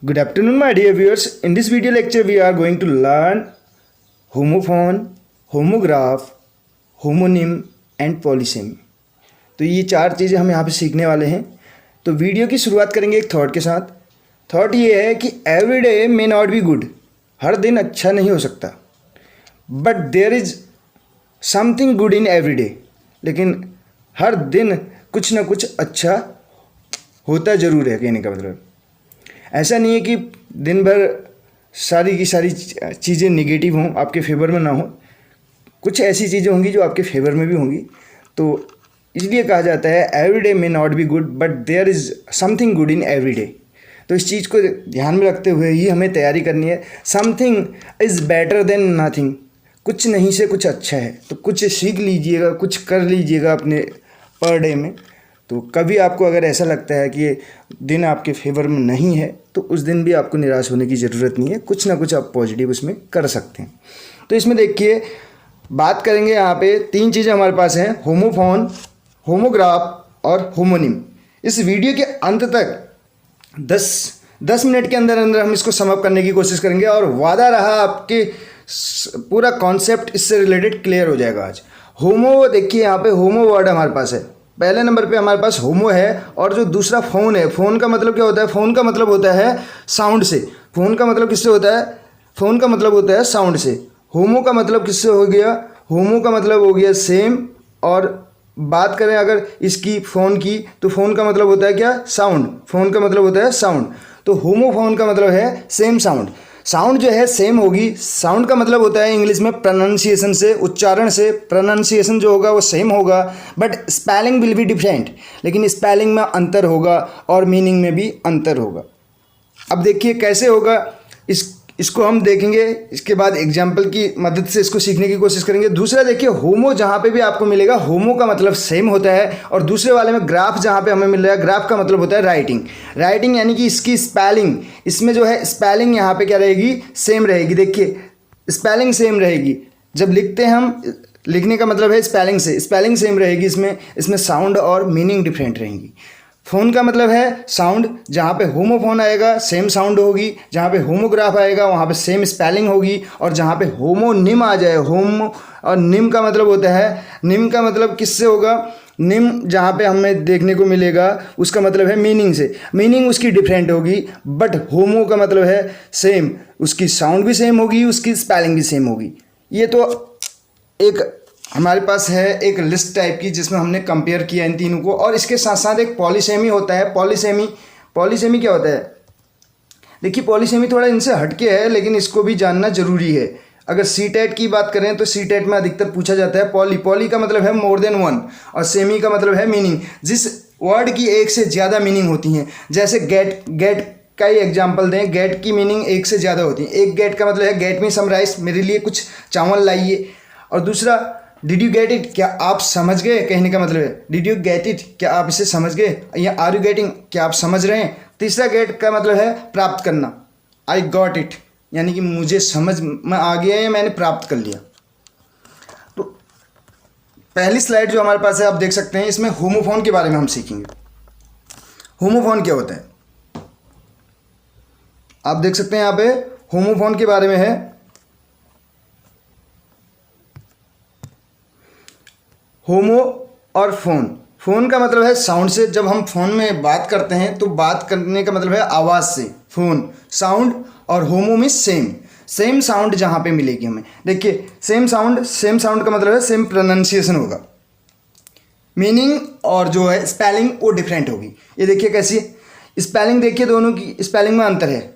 Good afternoon, my dear viewers. In this video lecture, we are going to learn homophone, homograph, homonym and polysemy. तो ये चार चीज़ें हम यहाँ पे सीखने वाले हैं. तो वीडियो की शुरुआत करेंगे एक थॉट के साथ. थॉट ये है कि every day may not be good. हर दिन अच्छा नहीं हो सकता. But there is something good in every day. लेकिन हर दिन कुछ ना कुछ अच्छा होता ज़रूर है. कहने का मतलब ऐसा नहीं है कि दिन भर सारी की सारी चीज़ें निगेटिव हों, आपके फेवर में ना हो. कुछ ऐसी चीज़ें होंगी जो आपके फेवर में भी होंगी. तो इसलिए कहा जाता है every day may not be good but there is something good in every day. तो इस चीज़ को ध्यान में रखते हुए ही हमें तैयारी करनी है. Something is better than nothing. कुछ नहीं से कुछ अच्छा है. तो कुछ सीख लीजिएगा, कुछ कर लीजिएगा अपने पर डे में. तो कभी आपको अगर ऐसा लगता है कि ये दिन आपके फेवर में नहीं है तो उस दिन भी आपको निराश होने की ज़रूरत नहीं है. कुछ ना कुछ आप पॉजिटिव उसमें कर सकते हैं. तो इसमें देखिए बात करेंगे यहाँ पे तीन चीज़ें हमारे पास हैं: होमोफोन, होमोग्राफ और होमोनिम. इस वीडियो के अंत तक 10 मिनट के अंदर अंदर हम इसको समअप करने की कोशिश करेंगे और वादा रहा आपके पूरा कॉन्सेप्ट इससे रिलेटेड क्लियर हो जाएगा आज. होमो देखिए यहाँ पे होमो वर्ड हमारे पास है. पहले नंबर पे हमारे पास होमो है और जो दूसरा फ़ोन है. फ़ोन का मतलब क्या होता है? फ़ोन का मतलब होता है साउंड से. फ़ोन का मतलब किससे होता है? फ़ोन का मतलब होता है साउंड से. होमो का मतलब किससे हो गया? होमो का मतलब हो गया सेम. और बात करें अगर इसकी फ़ोन की तो फ़ोन का मतलब होता है क्या? साउंड. फ़ोन का मतलब होता है साउंड. तो होमोफोन का मतलब है सेम साउंड. साउंड जो है सेम होगी. साउंड का मतलब होता है इंग्लिश में प्रोनाउंसिएशन से, उच्चारण से. प्रोनाउंसिएशन जो होगा वो सेम होगा but spelling will be different. लेकिन स्पेलिंग में अंतर होगा और मीनिंग में भी अंतर होगा. अब देखिए कैसे होगा इसको हम देखेंगे. इसके बाद एग्जाम्पल की मदद से इसको सीखने की कोशिश करेंगे. दूसरा देखिए होमो जहाँ पे भी आपको मिलेगा होमो का मतलब सेम होता है. और दूसरे वाले में ग्राफ जहाँ पे हमें मिल रहा है ग्राफ का मतलब होता है राइटिंग. राइटिंग यानी कि इसकी स्पेलिंग, इसमें जो है स्पेलिंग यहाँ पे क्या रहेगी? सेम रहेगी. देखिए स्पेलिंग सेम रहेगी. जब लिखते हैं हम, लिखने का मतलब है स्पेलिंग से, स्पेलिंग सेम रहेगी. इसमें साउंड और मीनिंग डिफरेंट रहेंगी. फ़ोन का मतलब है साउंड. जहाँ पे होमोफोन आएगा सेम साउंड होगी. जहाँ पे होमोग्राफ आएगा वहाँ पे सेम स्पेलिंग होगी. और जहाँ पे होमोनिम आ जाए, होमो और निम का मतलब होता है, निम का मतलब किससे होगा? निम जहाँ पे हमें देखने को मिलेगा उसका मतलब है मीनिंग से. मीनिंग उसकी डिफरेंट होगी बट होमो का मतलब है सेम. उसकी साउंड भी सेम होगी, उसकी स्पेलिंग भी सेम होगी. ये तो एक हमारे पास है एक लिस्ट टाइप की जिसमें हमने कंपेयर किया इन तीनों को. और इसके साथ साथ एक पॉलीसेमी होता है. पॉलीसेमी क्या होता है? देखिए पॉलीसेमी थोड़ा इनसे हटके है लेकिन इसको भी जानना जरूरी है. अगर सीटेट की बात करें तो सीटेट में अधिकतर पूछा जाता है पॉली का मतलब है मोर देन वन और सेमी का मतलब है मीनिंग. जिस वर्ड की एक से ज़्यादा मीनिंग होती हैं, जैसे गेट का ही एग्जाम्पल दें. गेट की मीनिंग एक से ज़्यादा होती है. एक गेट का मतलब है गेट मी सम राइस, मेरे लिए कुछ चावल लाइए. और दूसरा डिड यू गेट इट, क्या आप समझ गए? कहने का मतलब है डिड यू गेट इट, क्या आप इसे समझ गए? या आर यू गेटिंग, क्या आप समझ रहे हैं? तीसरा गेट का मतलब है प्राप्त करना. आई गॉट इट, यानी कि मुझे समझ में आ गया या मैंने प्राप्त कर लिया. तो पहली स्लाइड जो हमारे पास है आप देख सकते हैं, इसमें होमोफोन के बारे में हम सीखेंगे. होमोफोन क्या होता है आप देख सकते हैं यहाँ पे. होमोफोन के बारे में है. होमो और फोन. फ़ोन का मतलब है साउंड से. जब हम फ़ोन में बात करते हैं तो बात करने का मतलब है आवाज़ से. Phone sound. और होमो में सेम साउंड जहाँ पे मिलेगी हमें. देखिए सेम साउंड का मतलब है सेम प्रोनाउंसिएशन होगा. मीनिंग और जो है स्पेलिंग वो डिफरेंट होगी. ये देखिए कैसी स्पेलिंग, देखिए दोनों की स्पेलिंग में अंतर है.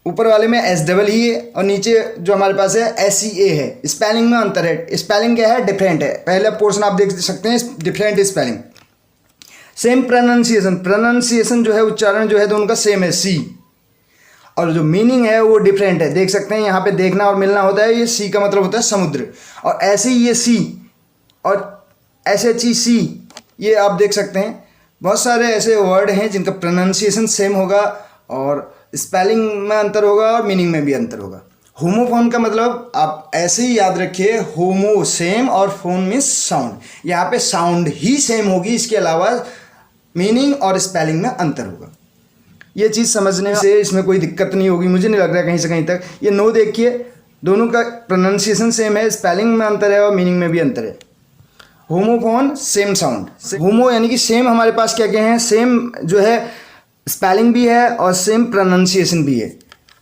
ऊपर वाले में एस डबल ही है और नीचे जो हमारे पास है एस ई ए है. स्पेलिंग में अंतर है. स्पेलिंग क्या है? डिफरेंट है. पहला पोर्शन आप देख सकते हैं डिफरेंट स्पेलिंग. सेम प्रोनाउंसिएशन जो है, उच्चारण जो है दोनों का सेम है सी. और जो मीनिंग है वो डिफरेंट है. देख सकते हैं यहाँ पे देखना और मिलना होता है. ये सी का मतलब होता है समुद्र. और ऐसे ही ये सी और SHEC, ये आप देख सकते हैं. बहुत सारे ऐसे वर्ड हैं जिनका प्रोनाउंसिएशन सेम होगा और स्पेलिंग में अंतर होगा और मीनिंग में भी अंतर होगा. होमोफोन का मतलब आप ऐसे ही याद रखिए, होमो सेम और फोन में साउंड. यहाँ पे साउंड ही सेम होगी, इसके अलावा मीनिंग और स्पेलिंग में अंतर होगा. ये चीज़ समझने से इसमें कोई दिक्कत नहीं होगी, मुझे नहीं लग रहा है कहीं से कहीं तक। ये नो देखिए, दोनों का प्रोनाउंसिएशन सेम है, स्पेलिंग में अंतर है और मीनिंग में भी अंतर है। होमोफोन सेम साउंड, होमो यानी कि सेम, हमारे पास क्या क्या है, सेम जो है स्पेलिंग भी है और सेम प्रोनाउंसिएशन भी है।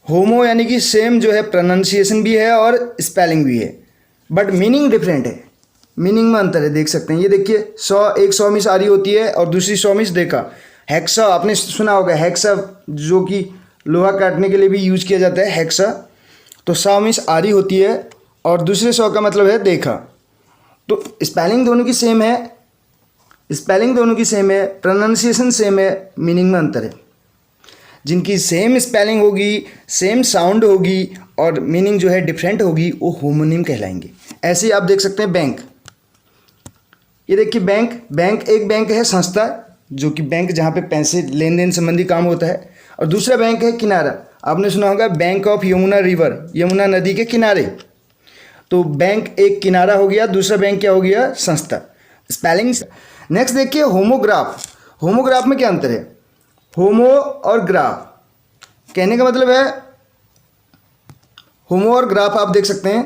होमो यानी कि सेम जो है प्रोनाउंसिएशन भी है और स्पेलिंग भी है, बट मीनिंग डिफरेंट है, मीनिंग में अंतर है, देख सकते हैं। ये देखिए 100, एक 100 मिस आरी होती है और दूसरी 100 मिस देखा। हेक्सा आपने सुना होगा, हेक्सा जो कि लोहा काटने के लिए भी यूज किया जाता है, हेक्सा। तो 100 मिस आरी होती है और दूसरे 100 का मतलब है देखा। तो स्पेलिंग दोनों की सेम है, स्पेलिंग दोनों की सेम है, प्रोनाउंसिएशन सेम है, मीनिंग में अंतर है। जिनकी सेम स्पेलिंग होगी, सेम साउंड होगी और मीनिंग जो है डिफरेंट होगी, वो होमोनिम कहलाएंगे। ऐसे ही आप देख सकते हैं बैंक। ये देखिए बैंक, बैंक एक बैंक है संस्था, जो कि बैंक जहाँ पे पैसे लेन देन संबंधी काम होता है, और दूसरा बैंक है किनारा। आपने सुना होगा bank of Yamuna river, Yamuna नदी के किनारे। तो बैंक एक किनारा हो गया, दूसरा बैंक क्या हो गया, संस्था। स्पेलिंग। नेक्स्ट देखिए होमोग्राफ। होमोग्राफ में क्या अंतर है, होमो और ग्राफ, कहने का मतलब है होमो और ग्राफ आप देख सकते हैं।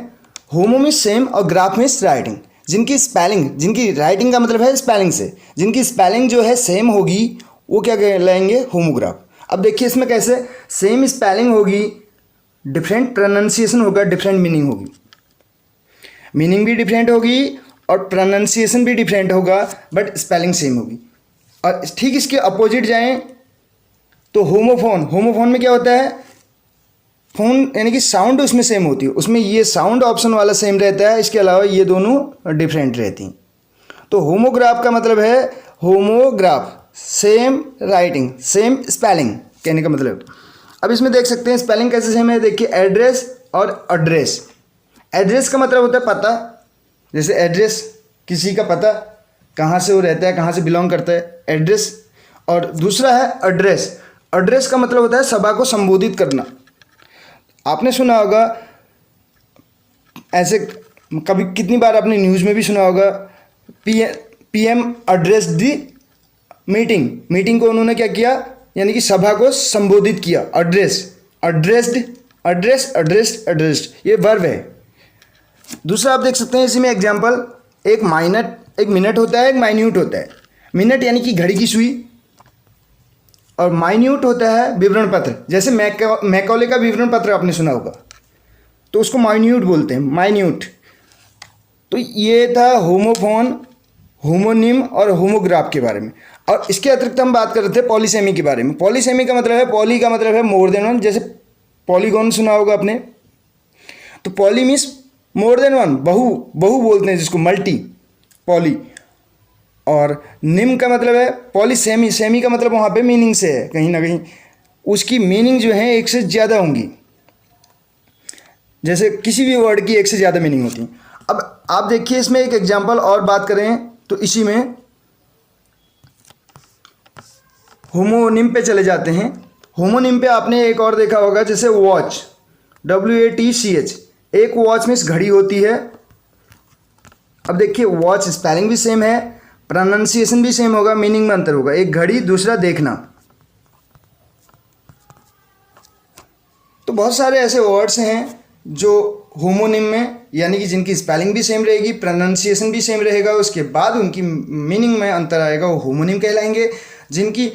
होमो में सेम और ग्राफ में राइटिंग। जिनकी स्पेलिंग, जिनकी राइटिंग का मतलब है स्पेलिंग से, जिनकी स्पेलिंग जो है सेम होगी वो क्या कहलाएंगे, होमोग्राफ। अब देखिए इसमें कैसे, सेम स्पेलिंग होगी, डिफरेंट प्रोनाउंसिएशन होगा, डिफरेंट मीनिंग होगी, मीनिंग भी डिफरेंट होगी और प्रोनाउंसिएशन भी डिफरेंट होगा, बट स्पेलिंग सेम होगी। और ठीक इसके अपोजिट जाएं तो होमोफोन। होमोफोन में क्या होता है, फोन यानी कि साउंड उसमें सेम होती है, उसमें ये साउंड ऑप्शन वाला सेम रहता है, इसके अलावा ये दोनों डिफरेंट रहती हैं। तो होमोग्राफ का मतलब है homograph, same writing, same spelling, कहने का मतलब। अब इसमें देख सकते हैं स्पेलिंग कैसे सेम है। देखिए एड्रेस और एड्रेस। एड्रेस का मतलब होता है पता, जैसे एड्रेस किसी का पता, कहाँ से वो रहता है, कहाँ से बिलोंग करता है, एड्रेस। और दूसरा है एड्रेस। एड्रेस का मतलब होता है सभा को संबोधित करना। आपने सुना होगा ऐसे, कभी कितनी बार आपने न्यूज़ में भी सुना होगा, पीएम एड्रेस दी मीटिंग। मीटिंग को उन्होंने क्या किया, यानी कि सभा को संबोधित किया। Address, addressed, address, addressed, addressed, ये वर्ब है। दूसरा आप देख सकते हैं इसी में एग्जाम्पल, एक मिनट होता है, एक माइन्यूट होता है। मिनट यानी कि घड़ी की सुई, और माइन्यूट होता है विवरण पत्र। जैसे मैकॉले का विवरण पत्र आपने सुना होगा, तो उसको माइन्यूट बोलते हैं, माइन्यूट। तो ये था होमोफोन, होमोनिम और होमोग्राफ के बारे में। और इसके अतिरिक्त हम बात कर रहे थे पॉलीसेमी के बारे में। पॉलीसेमी का मतलब है, पॉली का मतलब है मोर देन वन, जैसे पॉलीगॉन सुना होगा आपने। तो poly means more than one, बहु, बहु बोलते हैं जिसको, मल्टी, पॉली। और निम का मतलब है पॉलीसेमी। सेमी का मतलब वहाँ पे मीनिंग से है, कहीं ना कहीं उसकी मीनिंग जो है एक से ज़्यादा होंगी। जैसे किसी भी वर्ड की एक से ज़्यादा मीनिंग होती है। अब आप देखिए इसमें एक एग्जांपल और बात करें तो इसी में होमोनिम पे चले जाते हैं। होमोनिम पे आपने एक और देखा होगा, जैसे वॉच, WATCH। एक वॉच में घड़ी होती है। अब देखिए वॉच स्पेलिंग भी सेम है, प्रोनाउंसिएशन भी सेम होगा, मीनिंग में अंतर होगा। एक घड़ी, दूसरा देखना। तो बहुत सारे ऐसे वर्ड्स हैं जो होमोनिम में, यानी कि जिनकी स्पेलिंग भी सेम रहेगी, प्रोनाउंसिएशन भी सेम रहेगा, उसके बाद उनकी मीनिंग में अंतर आएगा, वो होमोनिम कहलाएंगे। जिनकी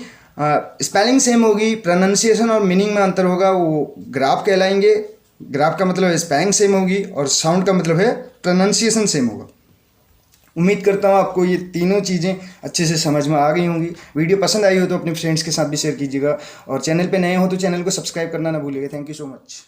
स्पेलिंग सेम होगी, प्रोनाउंसिएशन और मीनिंग में अंतर होगा, वो ग्राफ कहलाएंगे। ग्राफ का मतलब है स्पेलिंग सेम होगी और साउंड का मतलब है प्रोनाउंसिएशन सेम होगा। उम्मीद करता हूँ आपको ये तीनों चीज़ें अच्छे से समझ में आ गई होंगी। वीडियो पसंद आई हो तो अपने फ्रेंड्स के साथ भी शेयर कीजिएगा, और चैनल पे नए हो तो चैनल को सब्सक्राइब करना ना भूलिएगा। Thank you so much.